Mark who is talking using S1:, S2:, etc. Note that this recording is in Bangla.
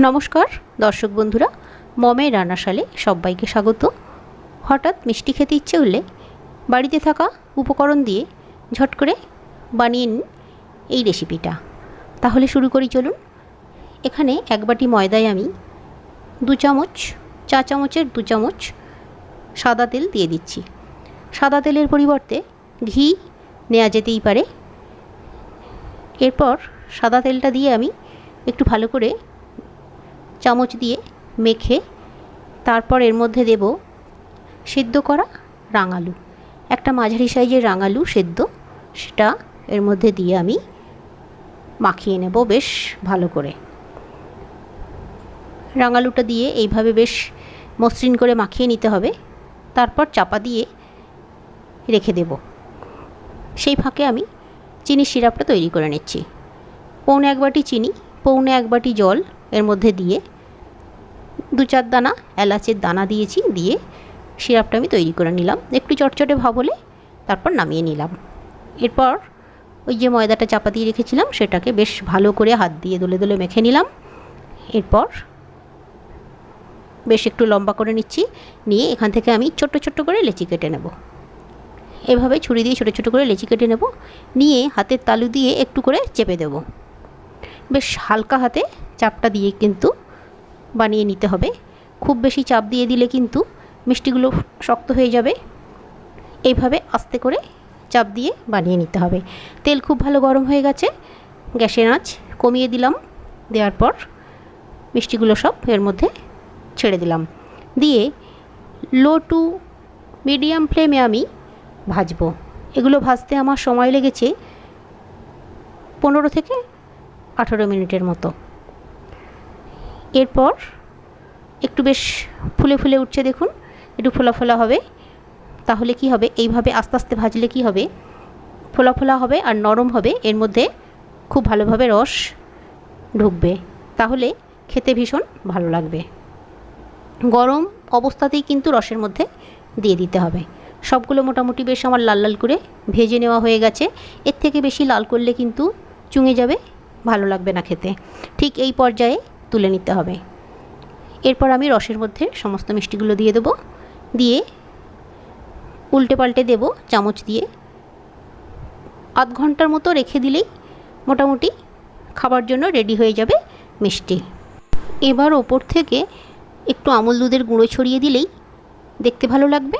S1: নমস্কার দর্শক বন্ধুরা, মমের রান্নাশালে সবাইকে স্বাগত। হঠাৎ মিষ্টি খেতে ইচ্ছে হলে বাড়িতে থাকা উপকরণ দিয়ে ঝট করে বানিয়ে নিন এই রেসিপিটা। তাহলে শুরু করি, চলুন। এখানে এক বাটি ময়দায় আমি চা চামচের 2 চামচ সাদা তেল দিয়ে দিচ্ছি। সাদা তেলের পরিবর্তে ঘি নেওয়া যেতেই পারে। এরপর সাদা তেলটা দিয়ে আমি একটু ভালো করে চামচ দিয়ে মেখে তারপর এর মধ্যে দেব সিদ্ধ করা রাঙালু, একটা মাঝারি সাইজের রাঙালু সেদ্ধ, সেটা এর মধ্যে দিয়ে আমি মাখিয়ে নেব বেশ ভালো করে। রাঙালুটা দিয়ে এইভাবে বেশ মসৃণ করে মাখিয়ে নিতে হবে। তারপর চাপা দিয়ে রেখে দেব। সেই ফাঁকে আমি চিনির সিরাপটা তৈরি করে নিচ্ছি। পৌনে 1 বাটি চিনি, পৌনে 1 বাটি জল এর মধ্যে দিয়ে 2-4 দানা এলাচের দানা দিয়েছি, দিয়ে সিরাপটা আমি তৈরি করে নিলাম। একটু চটচটে ভাব হলে তারপর নামিয়ে নিলাম। এরপর ওই যে ময়দাটা চাপা দিয়ে রেখেছিলাম সেটাকে বেশ ভালো করে হাত দিয়ে দলে দলে মেখে নিলাম। এরপর বেশ একটু লম্বা করে নিচ্ছি, নিয়ে এখান থেকে আমি ছোট্ট ছোট্ট করে লেচি কেটে নেব। এভাবে ছুরি দিয়ে ছোটো ছোটো করে লেচি কেটে নেব, নিয়ে হাতের তালু দিয়ে একটু করে চেপে দেব। বেশ হালকা হাতে চাপটা দিয়ে কিন্তু বানিয়ে নিতে হবে। খুব বেশি চাপ দিয়ে দিলে কিন্তু মিষ্টিগুলো শক্ত হয়ে যাবে। এইভাবে আস্তে করে চাপ দিয়ে বানিয়ে নিতে হবে। তেল খুব ভালো গরম হয়ে গেছে, গ্যাসের আঁচ কমিয়ে দিলাম। দেওয়ার পর মিষ্টিগুলো সব এর মধ্যে ছেড়ে দিলাম, দিয়ে লো টু মিডিয়াম ফ্লেমে আমি ভাজবো। এগুলো ভাজতে আমার সময় লেগেছে 15 থেকে 18 মিনিটের মতো। এরপর একটু বেশ ফুলে ফুলে উঠছে, দেখুন একটু ফোলা ফোলা হবে। তাহলে কি হবে, এইভাবে আস্তে আস্তে ভাজলে কি হবে, ফোলা ফোলা হবে আর নরম হবে, এর মধ্যে খুব ভালোভাবে রস ঢুকবে, তাহলে খেতে ভীষণ ভালো লাগবে। গরম অবস্থাতেই কিন্তু রসের মধ্যে দিয়ে দিতে হবে। সবগুলো মোটামুটি বেশ আমার লাল লাল করে ভেজে নেওয়া হয়ে গেছে। এর থেকে বেশি লাল করলে কিন্তু চুঙে যাবে, ভালো লাগবে না খেতে। ঠিক এই পর্যায়ে তুলে নিতে হবে। এরপর আমি রসের মধ্যে সমস্ত মিষ্টিগুলো দিয়ে দেবো, দিয়ে উল্টে পাল্টে দেব চামচ দিয়ে। আধ ঘন্টার মতো রেখে দিলেই মোটামুটি খাবার জন্য রেডি হয়ে যাবে মিষ্টি। এবার ওপর থেকে একটু আমুল দুধের গুঁড়ো ছড়িয়ে দিলেই দেখতে ভালো লাগবে